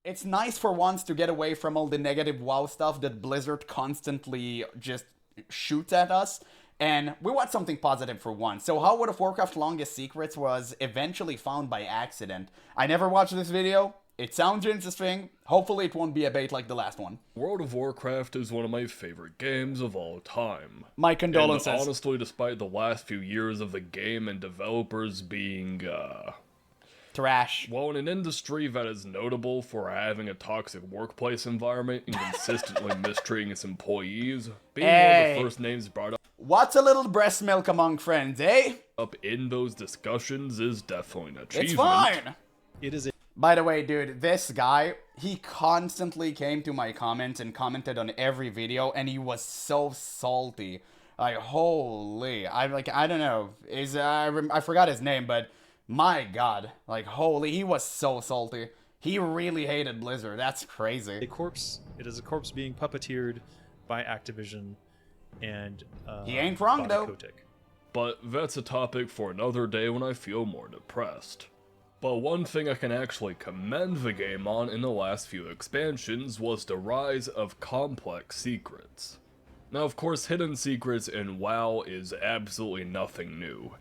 It's nice for once to get away from all the negative WoW stuff that Blizzard constantly just shoots at us, and we want something positive for once. So how World of Warcraft Longest Secrets was eventually found by accident. I never watched this video. It sounds interesting. Hopefully it won't be a bait like the last one. World of Warcraft is one of my favorite games of all time. My condolences. And honestly, despite the last few years of the game and developers being, trash. well, in an industry that is notable for having a toxic workplace environment and consistently mistreating its employees, being one of the first names brought up What's a little breast milk among friends, eh? in those discussions is definitely an achievement. It's fine. It is. By the way, dude, this guy, he constantly came to my comments and commented on every video, and he was so salty. Like, holy, I don't know, I forgot his name, but my god, like, holy, he was so salty. He really hated Blizzard. That's crazy. A corpse. It is a corpse being puppeteered by Activision, and he ain't wrong by though. Kotick. But that's a topic for another day when I feel more depressed. But one thing I can actually commend the game on in the last few expansions was the rise of complex secrets. Now, of course, hidden secrets in WoW is absolutely nothing new.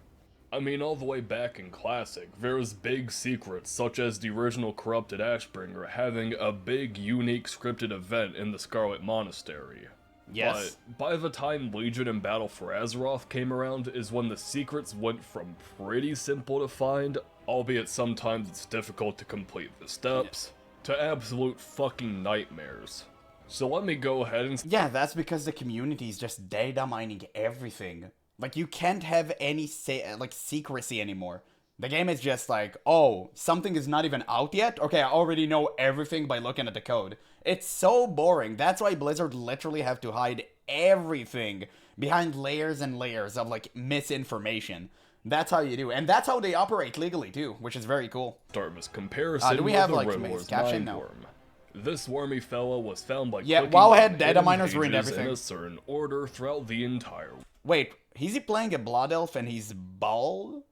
I mean, all the way back in Classic, there's big secrets such as the original Corrupted Ashbringer having a big, unique scripted event in the Scarlet Monastery. Yes. But by the time Legion and Battle for Azeroth came around is when the secrets went from pretty simple to find, albeit sometimes it's difficult to complete the steps, to absolute fucking nightmares. So let me go ahead and... Yeah, that's because the community is just data mining everything. Like, you can't have any, secrecy anymore. The game is just like, oh, something is not even out yet? Okay, I already know everything by looking at the code. It's so boring. That's why Blizzard literally have to hide everything behind layers and layers of, like, misinformation. That's how you do. And that's how they operate legally, too, which is very cool. Start this comparison do we with have, the like, Riddler's caption? No. Mindworm. This wormy fella was found by Yeah, clicking WoW on had data hidden miners ruined pages everything. in a certain order throughout the entire Wait, is he playing a Blood Elf and he's bald?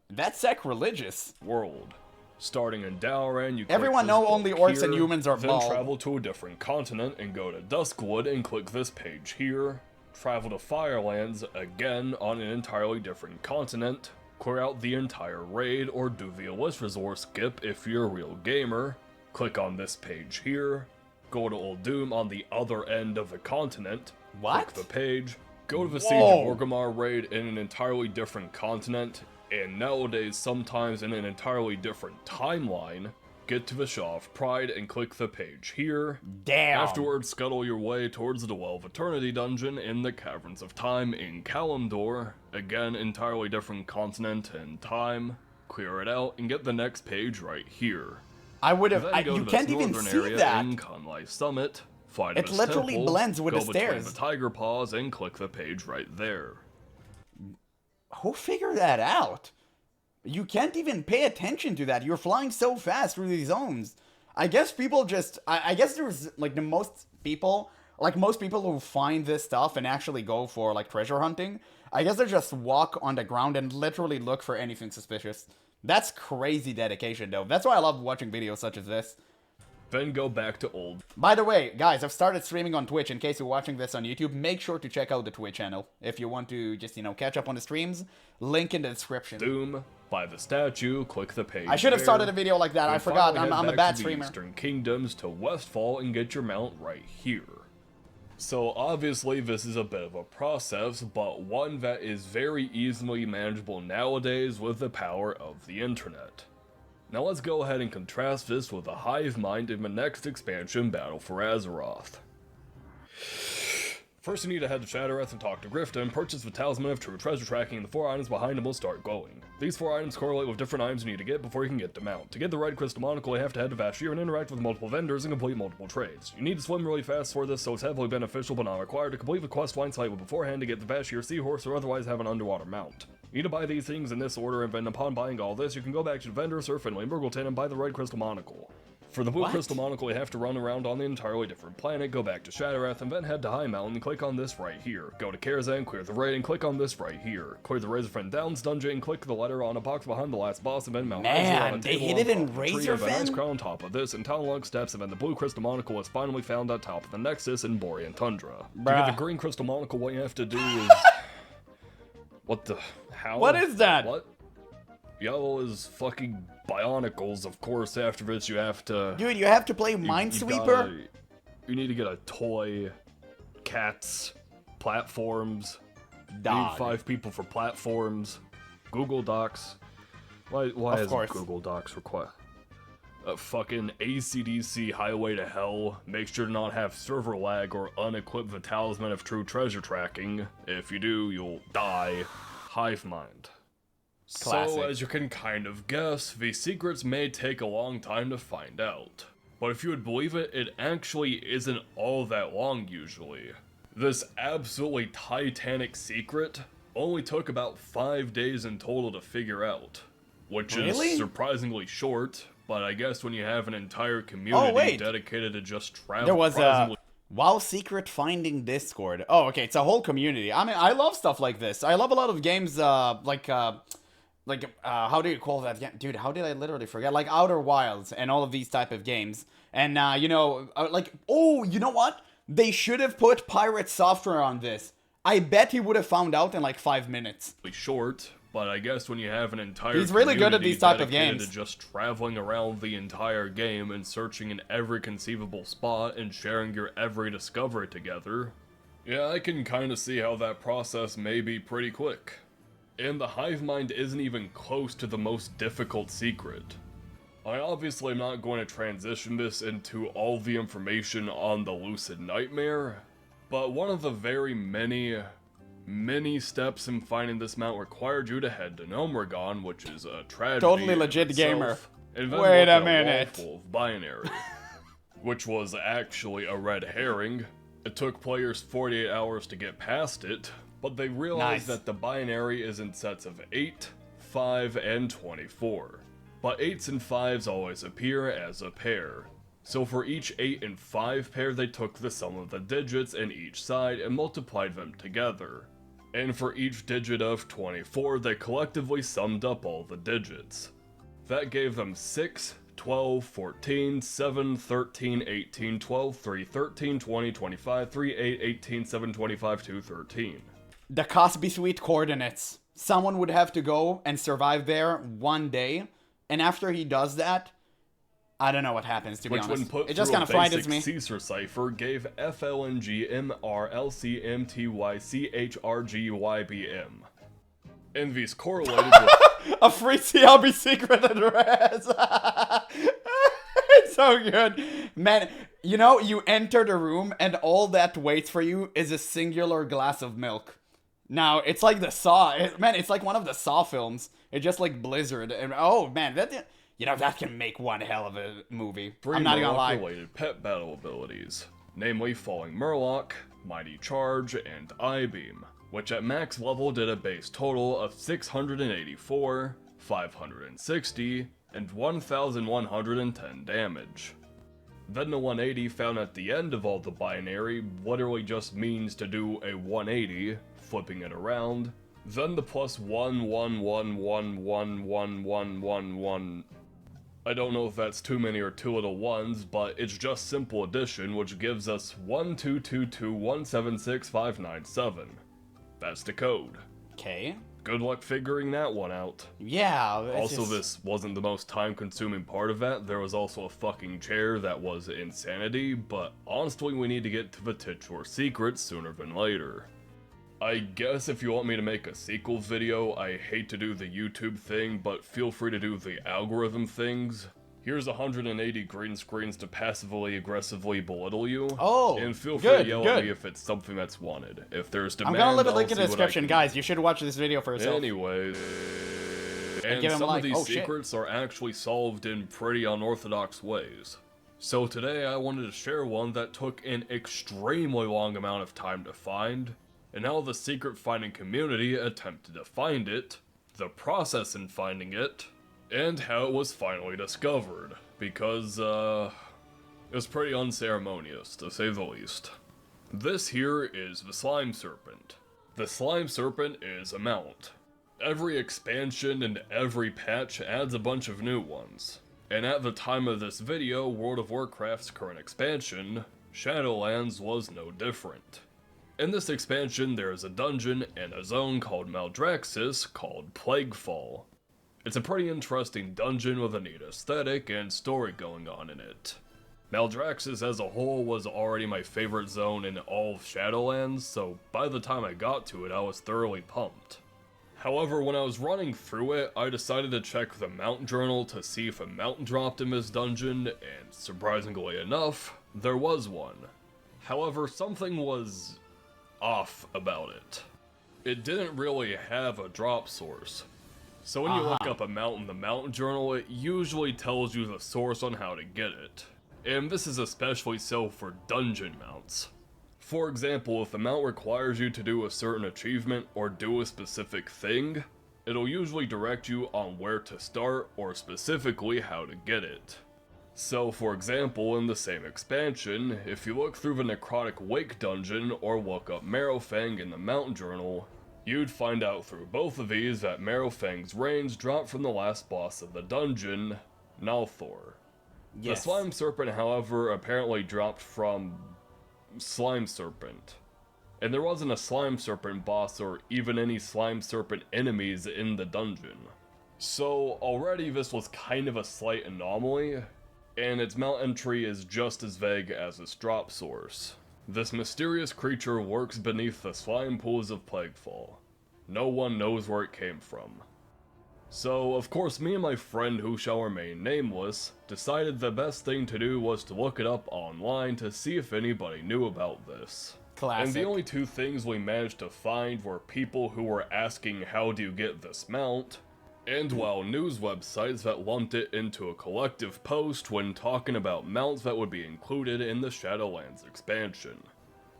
That's sacrilegious. world. Starting in Dalaran, you click Everyone this know block only orcs and here, humans are then bald. travel to a different continent and go to Duskwood and click this page here. Travel to Firelands, again on an entirely different continent. Clear out the entire raid or do the Illustris or skip if you're a real gamer. Click on this page here. Go to Uldum on the other end of the continent. What? Click the page. Go to the Whoa. Siege of Orgrimmar raid in an entirely different continent. And nowadays, sometimes in an entirely different timeline. Get to the Shaw of Pride and click the page here. Damn. Afterwards, scuttle your way towards the Well of Eternity dungeon in the Caverns of Time in Kalimdor. Again, entirely different continent and time. Clear it out and get the next page right here. I would have. Then go You to this can't even northern see area that. in Conlife Summit. Find It this literally temple, blends with go the between stairs. the Tiger Paws and click the page right there. Who figured that out? You can't even pay attention to that. You're flying so fast through these zones. I guess people just... I guess there's, like, most people who find this stuff and actually go for, like, treasure hunting, I guess they just walk on the ground and literally look for anything suspicious. That's crazy dedication, though. That's why I love watching videos such as this. Then go back to old. By the way, guys, I've started streaming on Twitch. In case you're watching this on YouTube, make sure to check out the Twitch channel. If you want to just, catch up on the streams, link in the description. Doom, by the statue, click the page. I should have there. started a video like that. I Then forgot. finally I'm head a back bad to the streamer. Eastern Kingdoms to Westfall and get your mount right here. So obviously this is a bit of a process, but one that is very easily manageable nowadays with the power of the internet. Now let's go ahead and contrast this with the hive mind in the next expansion, Battle for Azeroth. First you need to head to Shattereth and talk to Grifton, purchase the Talisman of True Treasure Tracking, and the 4 items behind him will start glowing. These 4 items correlate with different items you need to get before you can get the mount. To get the Red Crystal Monocle, you have to head to Vashtir and interact with multiple vendors and complete multiple trades. You need to swim really fast for this, so it's heavily beneficial but not required to complete the quest line slightly beforehand to get the Vashtir Seahorse or otherwise have an underwater mount. You need to buy these things in this order, and then upon buying all this, you can go back to the vendor, Sir Finley and Burgleton, and buy the Red Crystal Monocle. For the blue What? crystal monocle, you have to run around on the entirely different planet, go back to Shadowwrath, and then head to High Mountain and click on this right here. Go to Karazhan, clear the raid, and click on this right here. Clear the Razorfen Downs dungeon, and click the letter on a box behind the last boss, and then Mount Hazor on a they table hid on it in top of a tree, and a nice Razorfen? crown on top of this, and town log steps, and then the blue crystal monocle is finally found on top of the Nexus in Borean Tundra. To get the Bruh. green crystal monocle, what you have to do is... What the... How? What is that? What? Yellow is fucking Bionicles, of course. After this, you have to... Dude, you have to play you Minesweeper? You need to get a toy, cats, platforms. You Dog. need 5 people for platforms. Google Docs. Why Of is course. Google Docs required? Fucking ACDC Highway to Hell. Make sure to not have server lag or unequipped the Talisman of True Treasure Tracking. If you do, you'll die. Hive Mind. Classic. So, as you can kind of guess, the secrets may take a long time to find out. But if you would believe it, it actually isn't all that long usually. This absolutely titanic secret only took about 5 days in total to figure out. Which Really? is surprisingly short, but I guess when you have an entire community wait. dedicated to just travel, There was a surprisingly WoW secret finding Discord. Oh, okay, it's a whole community. I mean, I love stuff like this. I love a lot of games like how do you call that game? Dude, how did I literally forget? Like Outer Wilds and all of these type of games. And you know, oh, you know what? They should have put Pirate Software on this. I bet he would have found out in like 5 minutes. short, but I guess when you have an entire He's really good at community these type of dedicated games. to just traveling around the entire game and searching in every conceivable spot and sharing your every discovery together. Yeah, I can kind of see how that process may be pretty quick. And the hive mind isn't even close to the most difficult secret. I obviously am not going to transition this into all the information on the Lucid Nightmare, but one of the very many steps in finding this mount required you to head to Gnomeregan, which is a tragedy. Totally in legit itself, gamer. and then Wait look a at minute. wall full of binary, which was actually a red herring. It took players 48 hours to get past it, but they realized Nice. that the binary is in sets of 8, 5, and 24. But 8s and 5s always appear as a pair. So for each 8 and 5 pair, they took the sum of the digits in each side and multiplied them together. And for each digit of 24, they collectively summed up all the digits. That gave them 6, 12, 14, 7, 13, 18, 12, 3, 13, 20, 25, 3, 8, 18, 7, 25, 2, 13. The Cosby Suite coordinates. Someone would have to go and survive there one day, and after he does that, I don't know what happens, to be Which, when honest. put It just through kind a of frightens basic me. Caesar cipher, gave FLNGMRLCMTYCHRGYBM. And these correlated with A free CLB secret address. It's so good. Man, you know, you enter the room and all that waits for you is a singular glass of milk. Now, it's like the Saw. Man, it's like one of the Saw films. It's just like Blizzard. And oh, man, that, you know, that can make one hell of a movie. 3 I'm not gonna lie. Murloc-related pet battle abilities, namely Falling Murloc, Mighty Charge, and I-Beam, which at max level did a base total of 684, 560, and 1,110 damage. Then the 180 found at the end of all the binary literally just means to do a 180, flipping it around. Then the plus 111111111. I don't know if that's too many or too little ones, but it's just simple addition, which gives us 1222176,597. That's the code. Okay. Good luck figuring that one out. Yeah. it's Also, just- this wasn't the most time-consuming part of that. There was also a fucking chair that was insanity, but honestly, we need to get to the titular secrets sooner than later. I guess if you want me to make a sequel video, I hate to do the YouTube thing, but feel free to do the algorithm things. Here's 180 green screens to passively aggressively belittle you. Oh, and feel free good, to yell good. at me if it's something that's wanted. If there's I'm demand, gonna leave a I'll link in see the what I description. can Guys, you should watch this video for yourself. Anyways, and give him a some like. of these Oh, shit. secrets are actually solved in pretty unorthodox ways. So today I wanted to share one that took an extremely long amount of time to find, and how the secret finding community attempted to find it, the process in finding it, and how it was finally discovered. because, it was pretty unceremonious, to say the least. This here is the Slime Serpent. The Slime Serpent is a mount. Every expansion and every patch adds a bunch of new ones. And at the time of this video, World of Warcraft's current expansion, Shadowlands, was no different. In this expansion, there is a dungeon and a zone called Maldraxxus called Plaguefall. It's a pretty interesting dungeon with a neat aesthetic and story going on in it. Maldraxxus as a whole was already my favorite zone in all of Shadowlands, so by the time I got to it, I was thoroughly pumped. However, when I was running through it, I decided to check the mount journal to see if a mount dropped in this dungeon, and surprisingly enough, there was one. However, something was off about it. It didn't really have a drop source. So when you look up a mount in the mount journal, it usually tells you the source on how to get it. And this is especially so for dungeon mounts. For example, if the mount requires you to do a certain achievement or do a specific thing, it'll usually direct you on where to start or specifically how to get it. So for example, in the same expansion, if you look through the Necrotic Wake dungeon or look up Marrowfang in the mount journal, you'd find out through both of these that Marrowfang's reigns dropped from the last boss of the dungeon, Nalthor. Yes. The Slime Serpent, however, apparently dropped from Slime Serpent. And there wasn't a Slime Serpent boss or even any Slime Serpent enemies in the dungeon. So already this was kind of a slight anomaly, and its mount entry is just as vague as its drop source. This mysterious creature works beneath the slime pools of Plaguefall. No one knows where it came from. So, of course, me and my friend, who shall remain nameless, decided the best thing to do was to look it up online to see if anybody knew about this. Classic. And the only two things we managed to find were people who were asking how do you get this mount, and WoW news websites that lumped it into a collective post when talking about mounts that would be included in the Shadowlands expansion.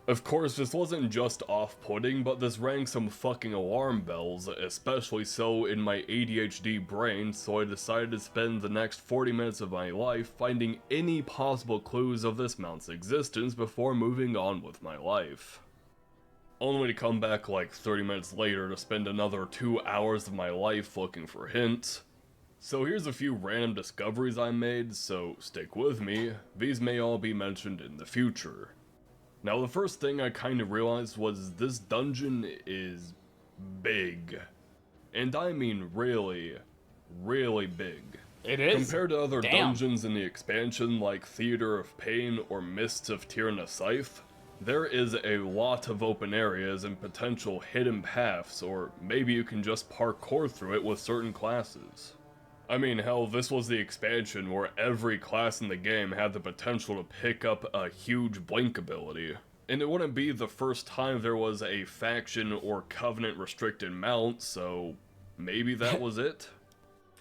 Of course, this wasn't just off-putting, but this rang some fucking alarm bells, especially so in my ADHD brain, so I decided to spend the next 40 minutes of my life finding any possible clues of this mount's existence before moving on with my life. Only to come back like 30 minutes later to spend another 2 hours of my life looking for hints. So here's a few random discoveries I made, so stick with me, these may all be mentioned in the future. Now the first thing I kind of realized was this dungeon is big. And I mean really, really big. It is. Compared to other dungeons in the expansion like Theater of Pain or Mists of Tyrna Scythe, there is a lot of open areas and potential hidden paths, or maybe you can just parkour through it with certain classes. I mean, hell, this was the expansion where every class in the game had the potential to pick up a huge blink ability. And it wouldn't be the first time there was a faction or covenant restricted mount, so maybe that was it?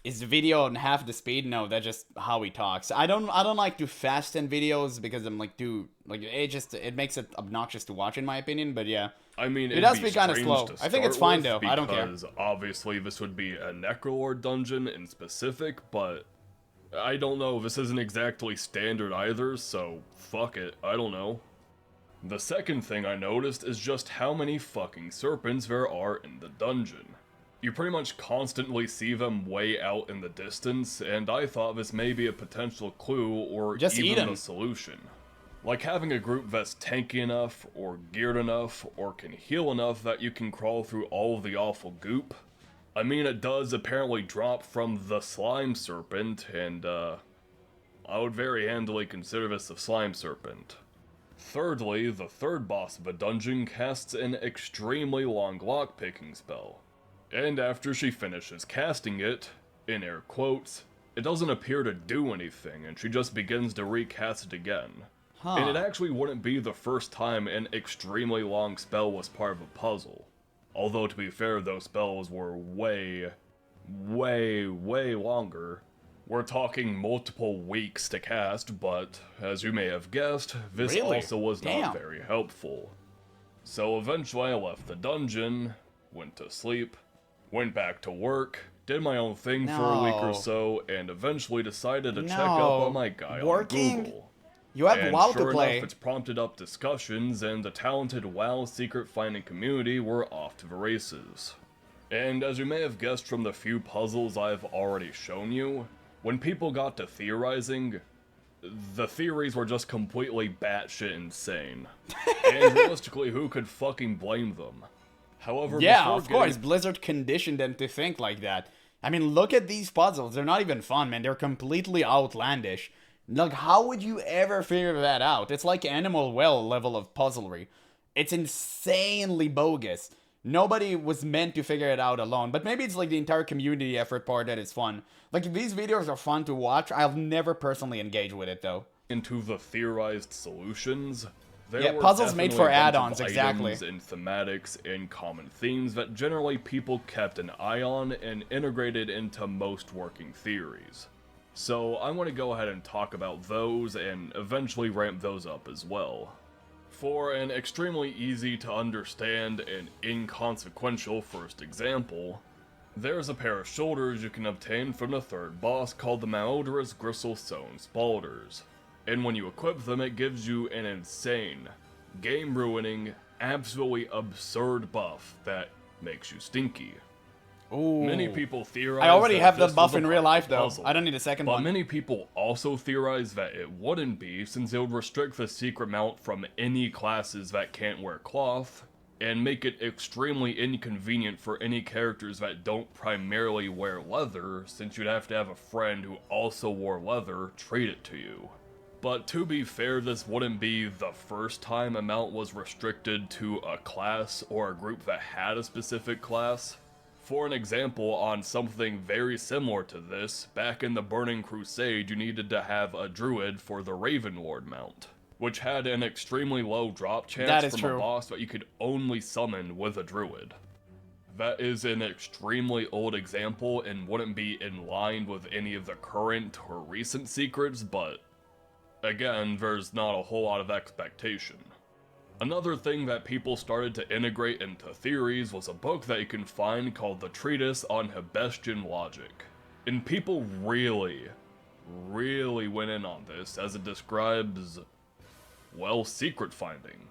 Is the video on half the speed? No, that's just how he talks. I don't like to fasten videos because I'm like, dude, like it makes it obnoxious to watch in my opinion, but yeah. I mean, it does be kind of slow. I think it's fine though. I don't care. Because obviously this would be a Necrolord dungeon in specific, but I don't know, this isn't exactly standard either, so fuck it, I don't know. The second thing I noticed is just how many fucking serpents there are in the dungeon. You pretty much constantly see them way out in the distance, and I thought this may be a potential clue or just even a solution. Like having a group that's tanky enough, or geared enough, or can heal enough that you can crawl through all of the awful goop. I mean, it does apparently drop from the Slime Serpent, and I would very handily consider this a Slime Serpent. Thirdly, the third boss of a dungeon casts an extremely long lockpicking spell. And after she finishes casting it, in air quotes, it doesn't appear to do anything, and she just begins to recast it again. And it actually wouldn't be the first time an extremely long spell was part of a puzzle. Although, to be fair, those spells were way, way, way longer. We're talking multiple weeks to cast, but, as you may have guessed, this also was not very helpful. So eventually I left the dungeon, went to sleep, went back to work, did my own thing for a week or No. so, and eventually decided to check up on my guy Working? on Google. You have And WoW sure to play. enough, it's prompted up discussions, and the talented WoW secret finding community were off to the races. And as you may have guessed from the few puzzles I've already shown you, when people got to theorizing, the theories were just completely batshit insane. And realistically, who could fucking blame them? However, Yeah, before of course, getting- Blizzard conditioned them to think like that. I mean, look at these puzzles. They're not even fun, man. They're completely outlandish. Like, how would you ever figure that out? It's like Animal Well level of puzzlery. It's insanely bogus. Nobody was meant to figure it out alone, but maybe it's like the entire community effort part that is fun. Like, these videos are fun to watch. I'll never personally engage with it, though. into the theorized solutions, there Yeah, were puzzles made definitely for a bunch of add-ons, exactly. items and thematics and common themes that generally people kept an eye on and integrated into most working theories. So I'm going to go ahead and talk about those and eventually ramp those up as well. For an extremely easy to understand and inconsequential first example, there's a pair of shoulders you can obtain from the third boss called the malodorous gristle-sown spalders. And when you equip them, it gives you an insane, game-ruining, absolutely absurd buff that makes you stinky. Ooh. Many people theorize I already that have the this buff was a in real part of life, the though. puzzle. I don't need a second But one. many people also theorize that it wouldn't be, since it would restrict the secret mount from any classes that can't wear cloth, and make it extremely inconvenient for any characters that don't primarily wear leather, since you'd have to have a friend who also wore leather trade it to you. But to be fair, this wouldn't be the first time a mount was restricted to a class or a group that had a specific class. For an example on something very similar to this, back in the Burning Crusade you needed to have a druid for the Raven Lord mount, which had an extremely low drop That chance is from true. a boss that you could only summon with a druid. That is an extremely old example and wouldn't be in line with any of the current or recent secrets, but again, there's not a whole lot of expectation. Another thing that people started to integrate into theories was a book that you can find called The Treatise on Hebestian Logic. And people really went in on this, as it describes, well, secret finding.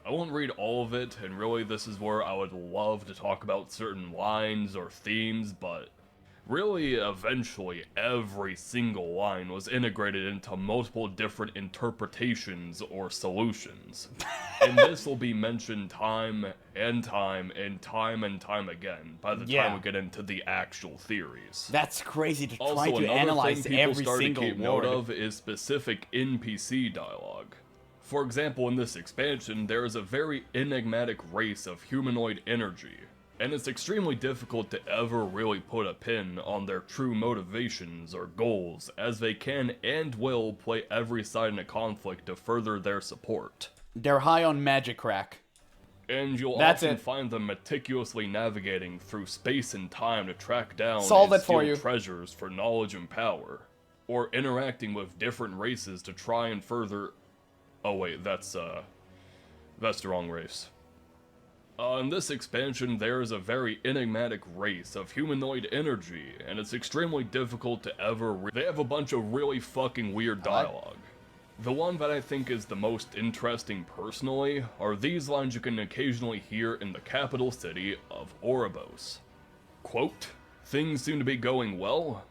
I won't read all of it, and really this is where I would love to talk about certain lines or themes, but really, eventually, every single line was integrated into multiple different interpretations or solutions. And this will be mentioned time and time again by the time we get into the actual theories. That's crazy to Also, try to another analyze thing people every started to single keep note word. of is specific NPC dialogue. For example, in this expansion, there is a very enigmatic race of humanoid energy, and it's extremely difficult to ever really put a pin on their true motivations or goals, as they can and will play every side in a conflict to further their support. They're high on magic crack. And you'll That's often it. find them meticulously navigating through space and time to track down Solve and it for steal you. treasures for knowledge and power, or interacting with different races to try and further... Oh wait, that's the wrong race. In this expansion, there is a very enigmatic race of humanoid energy, and it's extremely difficult to ever They have a bunch of really fucking weird dialogue. The one that I think is the most interesting personally are these lines you can occasionally hear in the capital city of Oribos. Quote, "Things seem to be going well.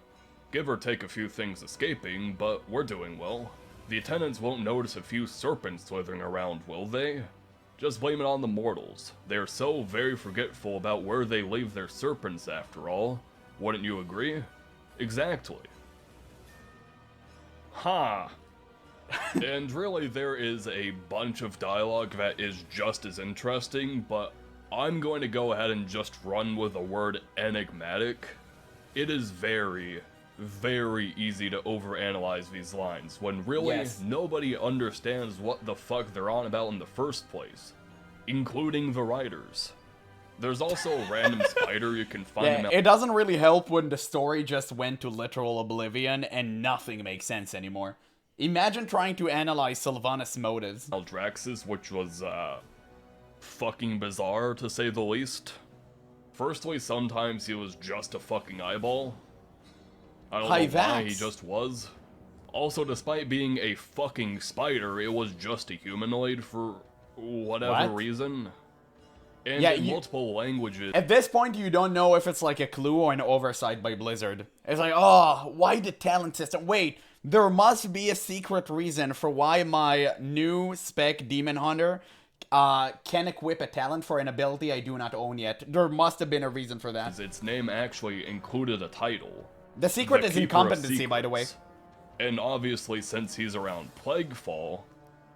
Give or take a few things escaping, but we're doing well. The attendants won't notice a few serpents slithering around, will they? Just blame it on the mortals. They are so very forgetful about where they leave their serpents after all. Wouldn't you agree?" Exactly. Ha! And really, there is a bunch of dialogue that is just as interesting, but I'm going to go ahead and just run with the word enigmatic. It is very easy to overanalyze these lines, when really Yes. nobody understands what the fuck they're on about in the first place, including the writers. There's also a random spider you can find Yeah, it doesn't really help when the story just went to literal oblivion and nothing makes sense anymore. Imagine trying to analyze Sylvanas' motives. Aldraxis, which was fucking bizarre to say the least. Firstly, sometimes he was just a fucking eyeball. I don't know why, he just was. Also, despite being a fucking spider, it was just a humanoid for whatever reason. And in multiple languages. At this point, you don't know if it's like a clue or an oversight by Blizzard. It's like, oh, why the talent system? Wait, there must be a secret reason for why my new spec Demon Hunter can equip a talent for an ability I do not own yet. There must have been a reason for that. Its name actually included a title. The secret is incompetency, by the way. And obviously, since he's around Plaguefall,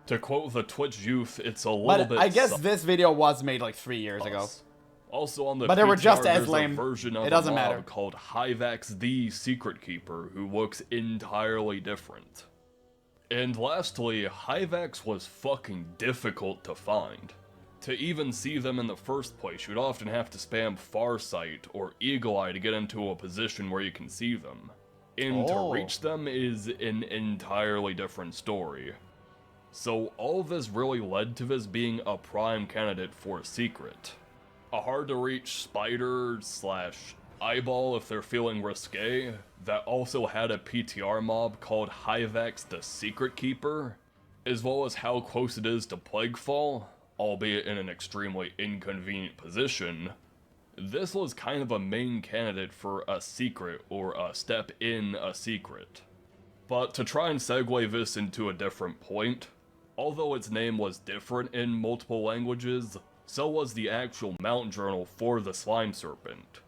to quote the Twitch youth, it's a little bit. I guess this video was made like 3 years ago. Also on the but they were just as there's lame. A version of it doesn't a mob matter. Called Hyvax the Secret Keeper, who looks entirely different. And lastly, Hyvax was fucking difficult to find. To even see them in the first place, you'd often have to spam Farsight or Eagle Eye to get into a position where you can see them. And to reach them is an entirely different story. So all this really led to this being a prime candidate for a secret. A hard-to-reach spider/eyeball if they're feeling risque, that also had a PTR mob called Hyvax the Secret Keeper, as well as how close it is to Plaguefall, albeit in an extremely inconvenient position. This was kind of a main candidate for a secret, or a step in a secret. But to try and segue this into a different point, although its name was different in multiple languages, so was the actual mount journal for the Slime Serpent.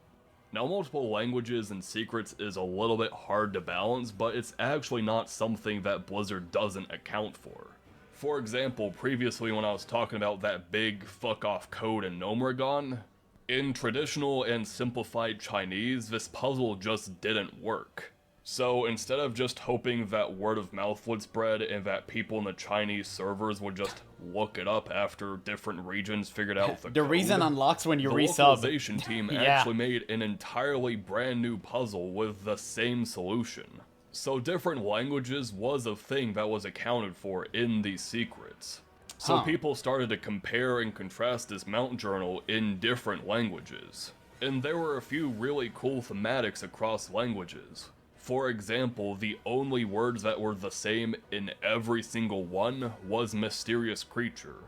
Now, multiple languages and secrets is a little bit hard to balance, but it's actually not something that Blizzard doesn't account for. For example, previously when I was talking about that big fuck-off code in Gnomeregan, in traditional and simplified Chinese, this puzzle just didn't work. So instead of just hoping that word of mouth would spread and that people in the Chinese servers would just look it up after different regions figured out the code, reason unlocks when you resub. The localization team actually made an entirely brand new puzzle with the same solution. So different languages was a thing that was accounted for in these secrets. So people started to compare and contrast this mount journal in different languages. And there were a few really cool thematics across languages. For example, the only words that were the same in every single one was mysterious creature.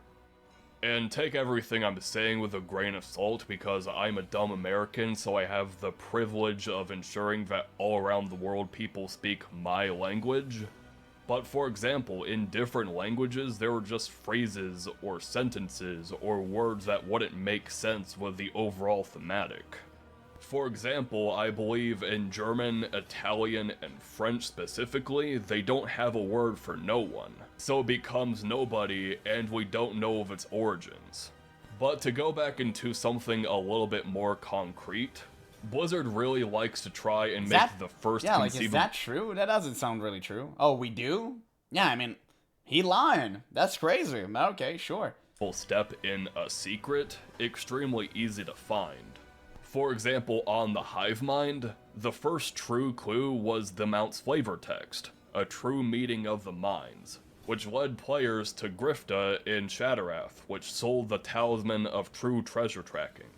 And take everything I'm saying with a grain of salt because I'm a dumb American, so I have the privilege of ensuring that all around the world people speak my language. But for example, in different languages, there were just phrases or sentences or words that wouldn't make sense with the overall thematic. For example, I believe in German, Italian, and French specifically, they don't have a word for no one. So it becomes nobody, and we don't know of its origins. But to go back into something a little bit more concrete, Blizzard really likes to try and make the first conceivable... is that true? That doesn't sound really true. Oh, we do? Yeah, I mean, he lying. That's crazy. Okay, sure. ...step in a secret, extremely easy to find. For example, on the Hivemind, the first true clue was the Mount's flavor text, a true meeting of the minds, which led players to Grifta in Shatarath, which sold the Talisman of True Treasure Tracking.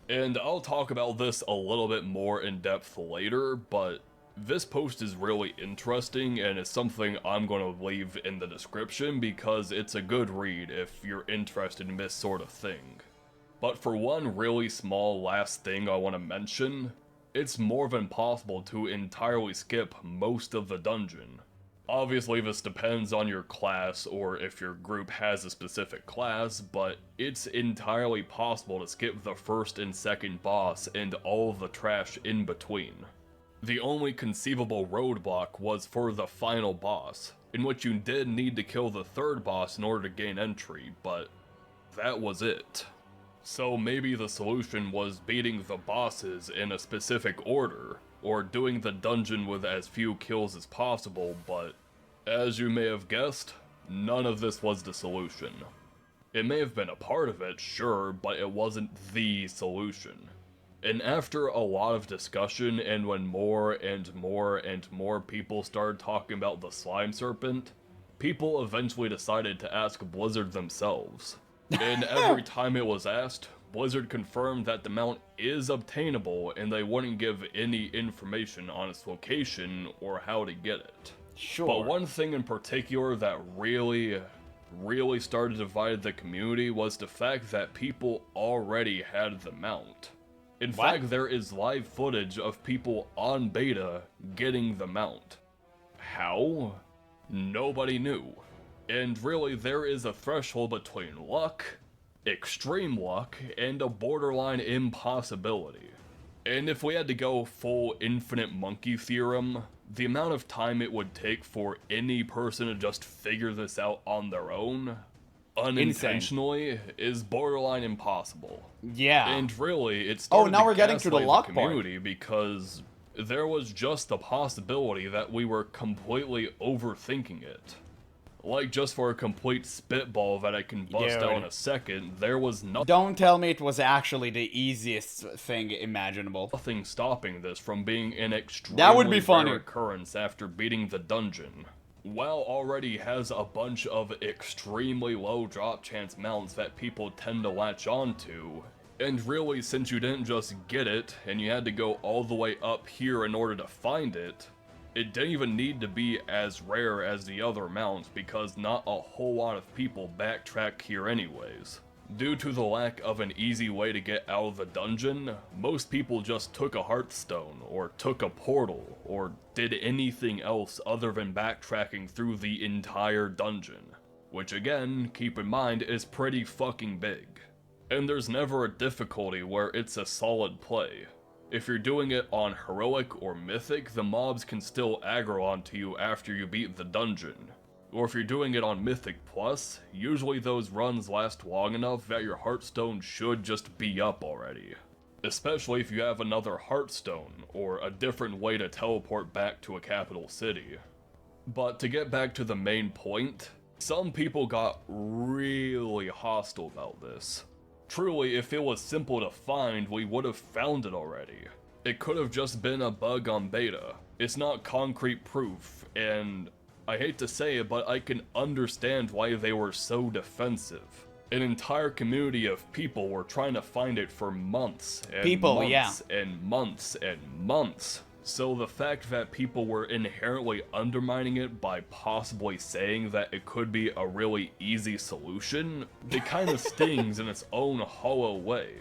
And I'll talk about this a little bit more in depth later, but this post is really interesting and is something I'm going to leave in the description because it's a good read if you're interested in this sort of thing. But for one really small last thing I want to mention, it's more than possible to entirely skip most of the dungeon. Obviously this depends on your class or if your group has a specific class, but it's entirely possible to skip the first and second boss and all of the trash in between. The only conceivable roadblock was for the final boss, in which you did need to kill the third boss in order to gain entry, but that was it. So maybe the solution was beating the bosses in a specific order, or doing the dungeon with as few kills as possible, but as you may have guessed, none of this was the solution. It may have been a part of it, sure, but it wasn't the solution. And after a lot of discussion, and when more and more and more people started talking about the Slime Serpent, people eventually decided to ask Blizzard themselves. And every time it was asked, Blizzard confirmed that the mount is obtainable and they wouldn't give any information on its location or how to get it. Sure. But one thing in particular that really started to divide the community was the fact that people already had the mount. In fact, there is live footage of people on beta getting the mount. How? Nobody knew. And really, there is a threshold between luck, extreme luck, and a borderline impossibility. And if we had to go full infinite monkey theorem, the amount of time it would take for any person to just figure this out on their own, unintentionally, is borderline impossible. Yeah. And really, it started now we're getting to the gaslight luck community because there was just the possibility that we were completely overthinking it. Like, just for a complete spitball that I can bust out in a second, there was Don't tell me it was actually the easiest thing imaginable. nothing stopping this from being an extremely That would be funny. rare occurrence after beating the dungeon. WoW already has a bunch of extremely low drop chance mounts that people tend to latch onto, and really, since you didn't just get it, and you had to go all the way up here in order to find it, it didn't even need to be as rare as the other mounts because not a whole lot of people backtrack here anyways. Due to the lack of an easy way to get out of the dungeon, most people just took a hearthstone, or took a portal, or did anything else other than backtracking through the entire dungeon. Which again, keep in mind, is pretty fucking big. And there's never a difficulty where it's a solid play. If you're doing it on Heroic or Mythic, the mobs can still aggro onto you after you beat the dungeon. Or if you're doing it on Mythic Plus, usually those runs last long enough that your Hearthstone should just be up already. Especially if you have another Hearthstone, or a different way to teleport back to a capital city. But to get back to the main point, some people got really hostile about this. Truly, if it was simple to find, we would have found it already. It could have just been a bug on beta. It's not concrete proof, and I hate to say it, but I can understand why they were so defensive. An entire community of people were trying to find it for months and months and months. So the fact that people were inherently undermining it by possibly saying that it could be a really easy solution, it kind of stings in its own hollow way.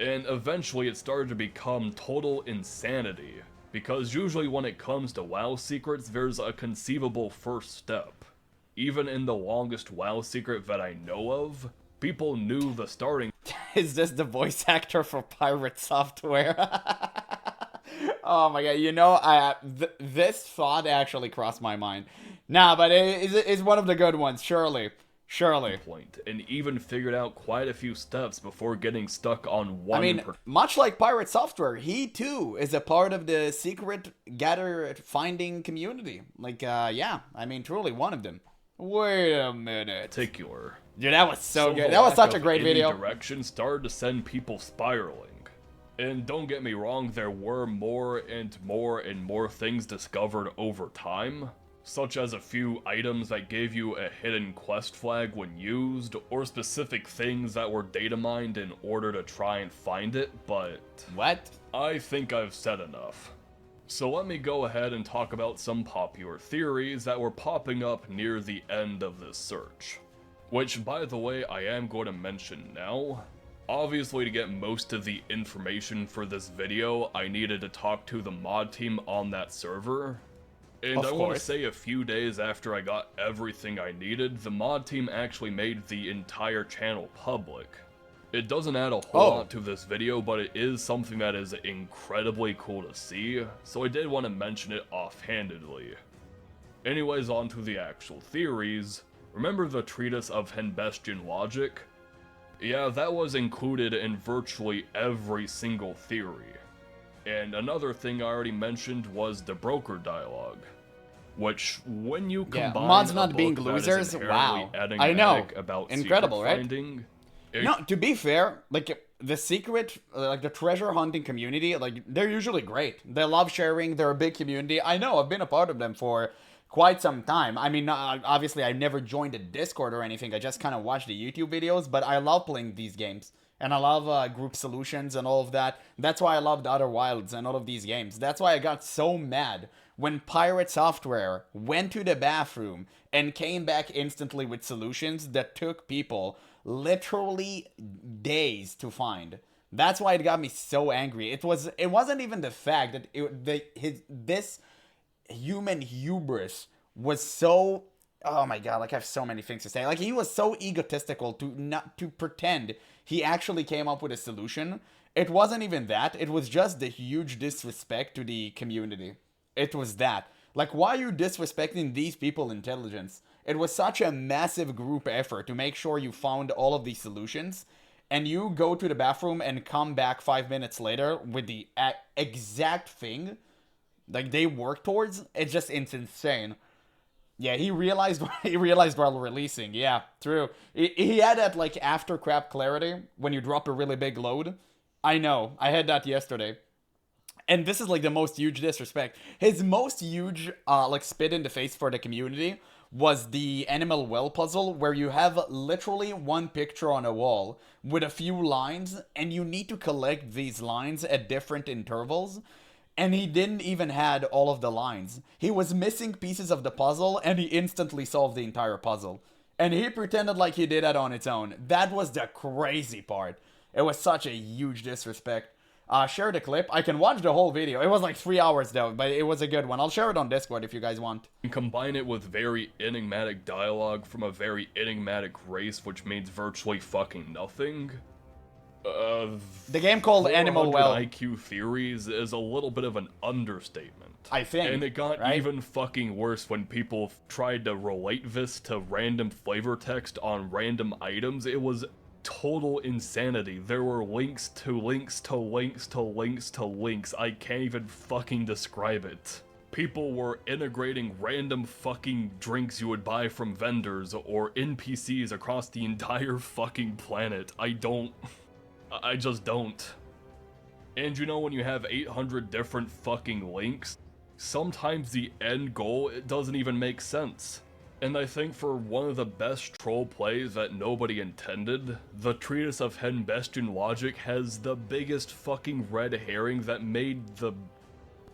And eventually it started to become total insanity, because usually when it comes to WoW secrets, there's a conceivable first step. Even in the longest WoW secret that I know of, people knew the starting. Is this the voice actor for Pirate Software? Oh my god, you know, this thought actually crossed my mind. Nah, but it's one of the good ones, surely. Point, and even figured out quite a few steps before getting stuck on one. I mean, much like Pirate Software, he too is a part of the secret finding community. Like, yeah, I mean, truly one of them. Wait a minute. Particular. Dude, that was so good. That was such a great video. Direction started to send people spiraling. And don't get me wrong, there were more and more and more things discovered over time, such as a few items that gave you a hidden quest flag when used, or specific things that were data mined in order to try and find it, but... What? I think I've said enough. So let me go ahead and talk about some popular theories that were popping up near the end of this search. Which, by the way, I am going to mention now. Obviously, to get most of the information for this video, I needed to talk to the mod team on that server. And I want to say a few days after I got everything I needed, the mod team actually made the entire channel public. It doesn't add a whole lot to this video, but it is something that is incredibly cool to see, so I did want to mention it offhandedly. Anyways, on to the actual theories. Remember the treatise of Henbestian logic? Yeah, that was included in virtually every single theory. And another thing I already mentioned was the broker dialogue. Which, when you combine mods a not book being that losers, is wow. enigmatic I know. About Incredible, secret right? Finding, No, to be fair, like, the secret, like, the treasure hunting community, like, they're usually great. They love sharing, they're a big community. I know, I've been a part of them for quite some time. I mean, obviously, I've never joined a Discord or anything. I just kind of watch the YouTube videos, but I love playing these games. and I love group solutions and all of that. That's why I loved Outer Wilds and all of these games. That's why I got so mad when Pirate Software went to the bathroom and came back instantly with solutions that took people literally days to find. That's why it got me so angry. It wasn't even the fact that this human hubris was so, oh my god, like I have so many things to say. Like, he was so egotistical to pretend he actually came up with a solution. It wasn't even that. It was just the huge disrespect to the community. It was that. Like, why are you disrespecting these people's intelligence? It was such a massive group effort to make sure you found all of these solutions, and you go to the bathroom and come back 5 minutes later with the exact thing like they work towards. It's insane. Yeah, he realized while releasing. Yeah, true. He had that like after crap clarity when you drop a really big load. I know. I had that yesterday. And this is like the most huge disrespect. His most huge like spit in the face for the community was the animal well puzzle, where you have literally one picture on a wall with a few lines, and you need to collect these lines at different intervals. And he didn't even had all of the lines. He was missing pieces of the puzzle, and he instantly solved the entire puzzle. And he pretended like he did that on its own. That was the crazy part. It was such a huge disrespect. Share the clip. I can watch the whole video. It was like 3 hours though, but it was a good one. I'll share it on Discord if you guys want. And combine it with very enigmatic dialogue from a very enigmatic race, which means virtually fucking nothing. The game called Animal Well. IQ theories is a little bit of an understatement. I think. And it got right? even fucking worse when people tried to relate this to random flavor text on random items. It was total insanity. There were links to links to links to links to links. I can't even fucking describe it. People were integrating random fucking drinks you would buy from vendors or NPCs across the entire fucking planet. I just don't. And you know, when you have 800 different fucking links, sometimes the end goal, it doesn't even make sense. And I think for one of the best troll plays that nobody intended, the Treatise of Hen Bastion Logic has the biggest fucking red herring that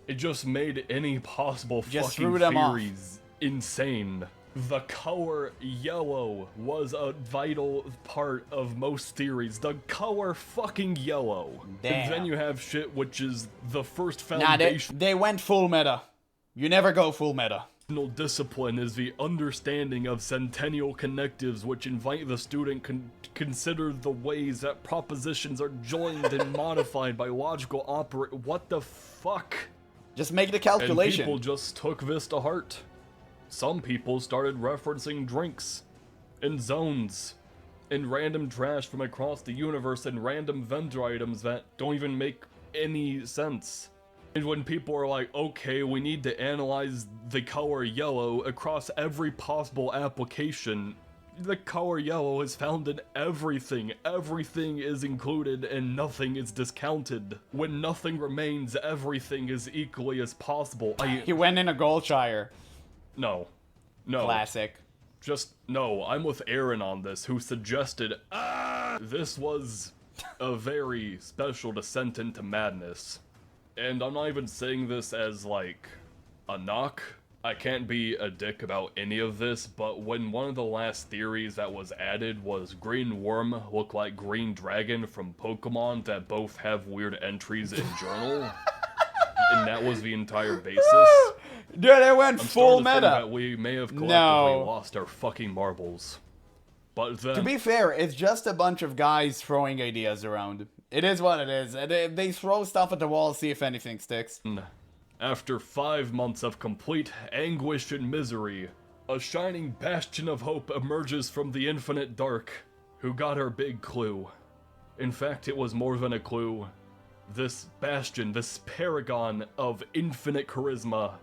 it just made any possible fucking theories insane. The color yellow was a vital part of most theories. The color fucking yellow. Damn. And then you have shit which is the first foundation. Nah, they went full meta. You never go full meta. Discipline is the understanding of centennial connectives, which invite the student consider the ways that propositions are joined and modified by logical What the fuck? Just make the calculation. And people just took this to heart. Some people started referencing drinks, and zones, and random trash from across the universe, and random vendor items that don't even make any sense. And when people are like, okay, we need to analyze the color yellow across every possible application, the color yellow is found in everything. Everything is included and nothing is discounted. When nothing remains, everything is equally as possible. He went in a Goldshire. No. Classic. Just, no, I'm with Aaron on this, who suggested, this was a very special descent into madness. And I'm not even saying this as, like, a knock. I can't be a dick about any of this, but when one of the last theories that was added was Green Worm looked like Green Dragon from Pokemon that both have weird entries in Journal, and that was the entire basis. Dude, it went full meta. That we may have collectively lost our fucking marbles. But then, to be fair, it's just a bunch of guys throwing ideas around. It is what it is. They throw stuff at the wall, see if anything sticks. After 5 months of complete anguish and misery, a shining bastion of hope emerges from the infinite dark. Who got our big clue? In fact, it was more than a clue. This bastion, this paragon of infinite charisma,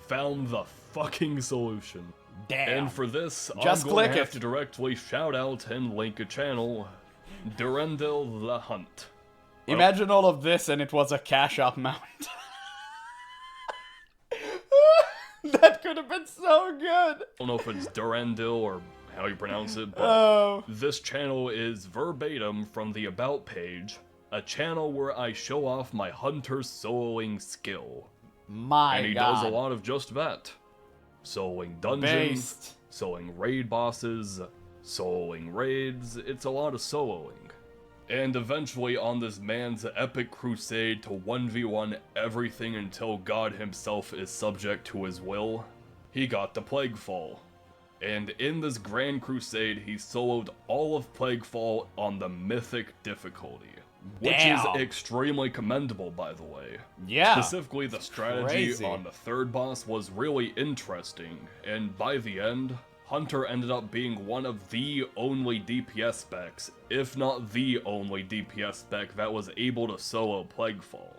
found the fucking solution. Damn. And for this, just I'm going click to have it. to directly shout out and link a channel, Durendil the Hunt. Imagine all of this and it was a cash up mount. That could have been so good. I don't know if it's Durendil or how you pronounce it, but Oh. this channel is verbatim from the About page, a channel where I show off my hunter soloing skill. My And he God. does a lot of just that. Soloing dungeons, Based. soloing raid bosses, soloing raids, it's a lot of soloing. And eventually on this man's epic crusade to 1v1 everything until God himself is subject to his will, he got the Plaguefall. And in this grand crusade, he soloed all of Plaguefall on the mythic difficulty. Which Damn. is extremely commendable, by the way. Yeah. Specifically, the strategy crazy. on the third boss was really interesting, and by the end, Hunter ended up being one of the only DPS specs, if not the only DPS spec that was able to solo Plaguefall.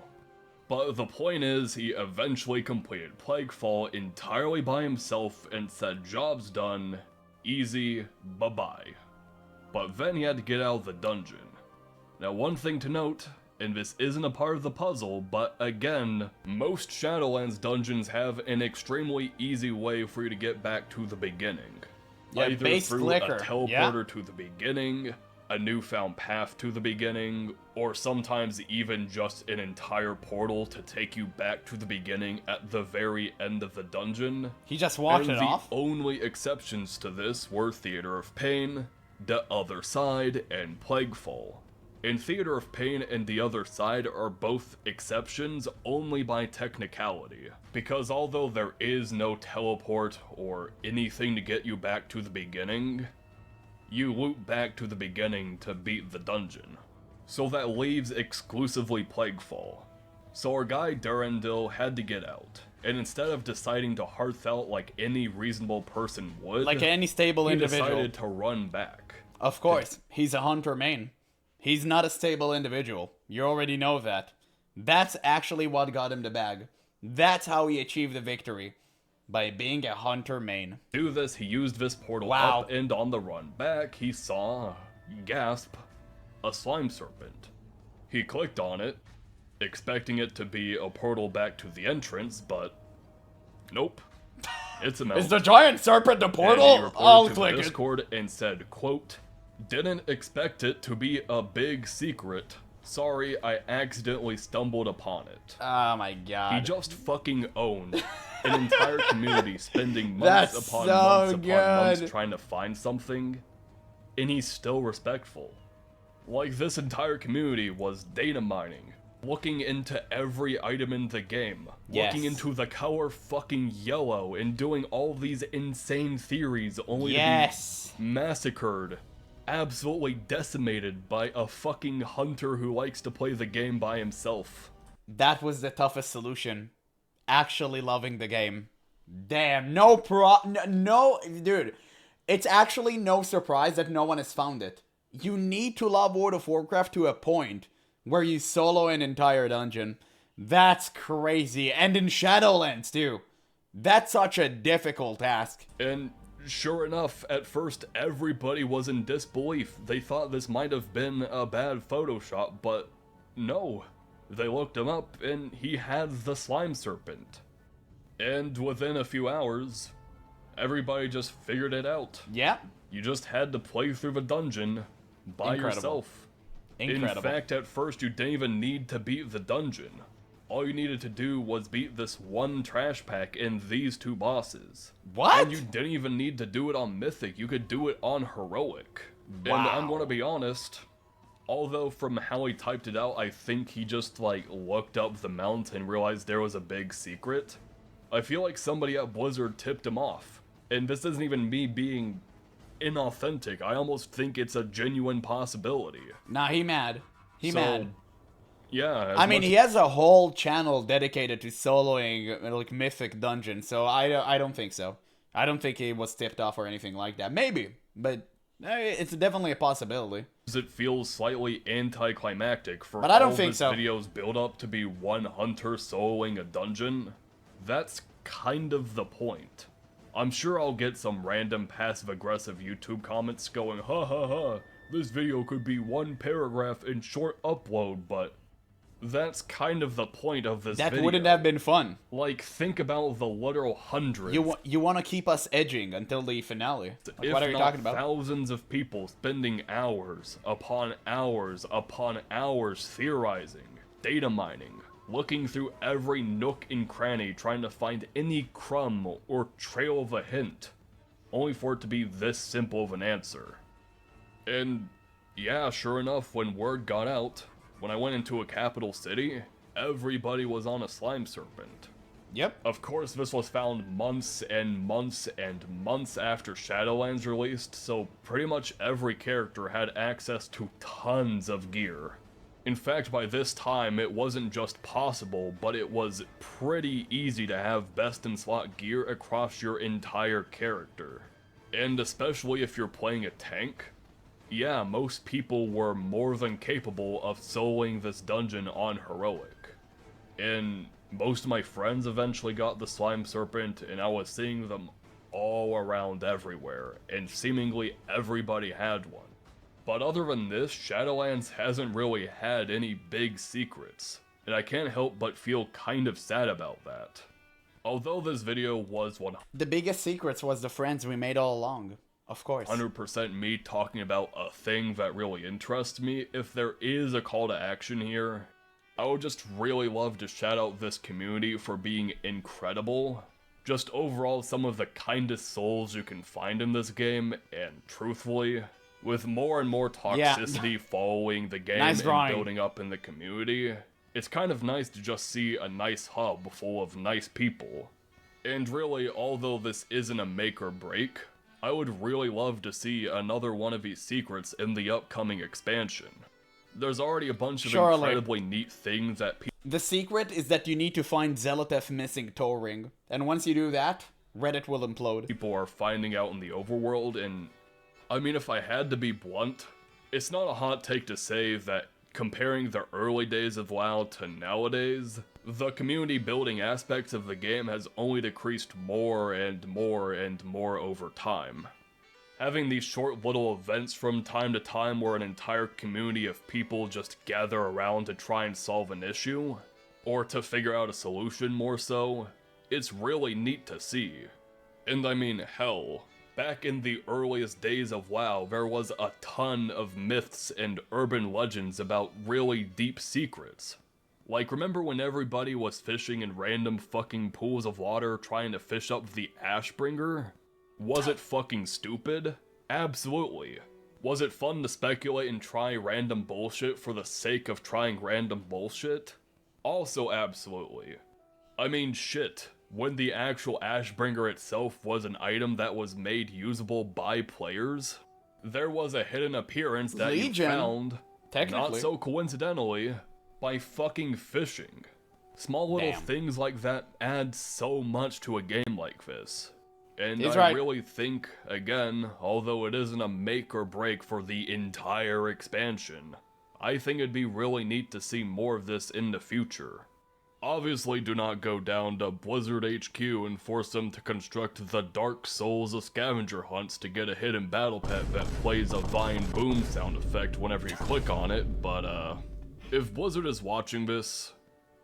But the point is, he eventually completed Plaguefall entirely by himself and said, "Job's done, easy, bye-bye." But then he had to get out of the dungeon. Now, one thing to note, and this isn't a part of the puzzle, but again, most Shadowlands dungeons have an extremely easy way for you to get back to the beginning. Yeah, Either base through clicker. a teleporter Yeah. to the beginning, a newfound path to the beginning, or sometimes even just an entire portal to take you back to the beginning at the very end of the dungeon. He just walked And it the off? only exceptions to this were Theater of Pain, The Other Side, and Plaguefall. In Theater of Pain and The Other Side are both exceptions only by technicality, because although there is no teleport or anything to get you back to the beginning, you loop back to the beginning to beat the dungeon. So that leaves exclusively Plaguefall. So our guy Durandil had to get out, and instead of deciding to hearth out like any reasonable person would, Like any stable he individual. decided to run back. Of course, he's a hunter main. He's not a stable individual. You already know that. That's actually what got him the bag. That's how he achieved the victory. By being a hunter main. To do this, he used this portal Wow. up, and on the run back, he saw, gasp, a slime serpent. He clicked on it, expecting it to be a portal back to the entrance, but nope. It's a mount. Is the giant serpent the And he portal? reported I'll to click the it. Discord and said, quote, "Didn't expect it to be a big secret. Sorry, I accidentally stumbled upon it." Oh my God. He just fucking owned an entire community spending months That's upon so months upon good. months trying to find something, and he's still respectful. Like, this entire community was data mining, looking into every item in the game, looking Yes. into the color fucking yellow, and doing all these insane theories only Yes. to be massacred, absolutely decimated by a fucking hunter who likes to play the game by himself. That was the toughest solution. Actually loving the game. Damn, no, dude. It's actually no surprise that no one has found it. You need to love World of Warcraft to a point where you solo an entire dungeon. That's crazy. And in Shadowlands, too. That's such a difficult task. And sure enough, at first everybody was in disbelief. They thought this might have been a bad Photoshop, but no. They looked him up and he had the slime serpent. And within a few hours, everybody just figured it out. Yeah. You just had to play through the dungeon by Incredible. yourself. Incredible. In fact, at first you didn't even need to beat the dungeon. All you needed to do was beat this one trash pack and these two bosses. What? And you didn't even need to do it on Mythic, you could do it on Heroic. And I'm Wow. gonna be honest, although from how he typed it out, I think he just like looked up the mount and realized there was a big secret. I feel like somebody at Blizzard tipped him off. And this isn't even me being inauthentic, I almost think it's a genuine possibility. Nah, he mad. He mad. Yeah. I mean, he has a whole channel dedicated to soloing like mythic dungeons, so I don't think so. I don't think he was tipped off or anything like that. Maybe, but it's definitely a possibility. It feels slightly anticlimactic for But I don't all think this so. video's build up to be one hunter soloing a dungeon. That's kind of the point. I'm sure I'll get some random passive-aggressive YouTube comments going, ha ha ha, this video could be one paragraph in short upload, but That's kind of the point of this That video. wouldn't have been fun. Like, think about the literal hundreds. You want to keep us edging until the finale. Like, if what are you not talking about? thousands of people spending hours upon hours upon hours theorizing, data mining, looking through every nook and cranny trying to find any crumb or trail of a hint, only for it to be this simple of an answer. And yeah, sure enough, when word got out, when I went into a capital city, everybody was on a slime serpent. Yep. Of course, this was found months and months and months after Shadowlands released, so pretty much every character had access to tons of gear. In fact, by this time, it wasn't just possible, but it was pretty easy to have best-in-slot gear across your entire character. And especially if you're playing a tank, yeah, most people were more than capable of soloing this dungeon on Heroic. And most of my friends eventually got the Slime Serpent, and I was seeing them all around everywhere, and seemingly everybody had one. But other than this, Shadowlands hasn't really had any big secrets, and I can't help but feel kind of sad about that. Although this video was The biggest secrets was the friends we made all along. Of course. 100% me talking about a thing that really interests me, if there is a call to action here, I would just really love to shout out this community for being incredible. Just overall some of the kindest souls you can find in this game, and truthfully, with more and more toxicity following the game Nice and drawing. building up in the community, it's kind of nice to just see a nice hub full of nice people. And really, although this isn't a make or break, I would really love to see another one of these secrets in the upcoming expansion. There's already a bunch of Surely. incredibly neat things that The secret is that you need to find Zealotef missing toe ring. And once you do that, Reddit will implode. people are finding out in the overworld, and I mean, if I had to be blunt, it's not a hot take to say that comparing the early days of WoW to nowadays, the community building aspects of the game has only decreased more and more and more over time. Having these short little events from time to time where an entire community of people just gather around to try and solve an issue, or to figure out a solution more so, it's really neat to see. And I mean, hell, back in the earliest days of WoW, there was a ton of myths and urban legends about really deep secrets. Like, remember when everybody was fishing in random fucking pools of water trying to fish up the Ashbringer? Was it fucking stupid? Absolutely. Was it fun to speculate and try random bullshit for the sake of trying random bullshit? Also absolutely. I mean, shit. When the actual Ashbringer itself was an item that was made usable by players, there was a hidden appearance that Legion, you found, not technically. so coincidentally, by fucking fishing. Small little Damn. things like that add so much to a game like this. And He's I right. really think, again, although it isn't a make or break for the entire expansion, I think it'd be really neat to see more of this in the future. Obviously, do not go down to Blizzard HQ and force them to construct the Dark Souls of scavenger hunts to get a hidden battle pet that plays a Vine boom sound effect whenever you click on it, but if Blizzard is watching this,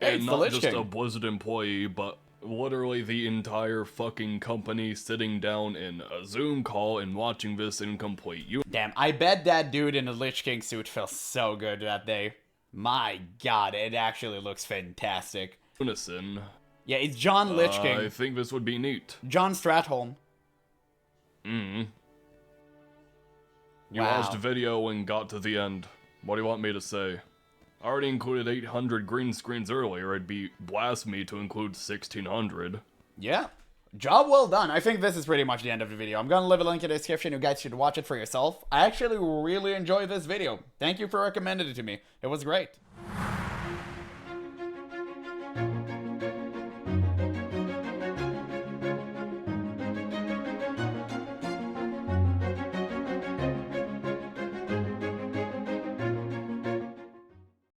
Hey, and it's the not Lich just King. a Blizzard employee, but literally the entire fucking company sitting down in a Zoom call and watching this in complete Damn, I bet that dude in the Lich King suit felt so good that day. My god, it actually looks fantastic. unison, Yeah, it's John Lich King. I think this would be neat. John Stratholm. You Wow. watched the video and got to the end. What do you want me to say? I already included 800 green screens earlier, it'd be blasphemy to include 1600. Yeah. Job well done. I think this is pretty much the end of the video. I'm gonna leave a link in the description. You guys should watch it for yourself. I actually really enjoyed this video. Thank you for recommending it to me. It was great.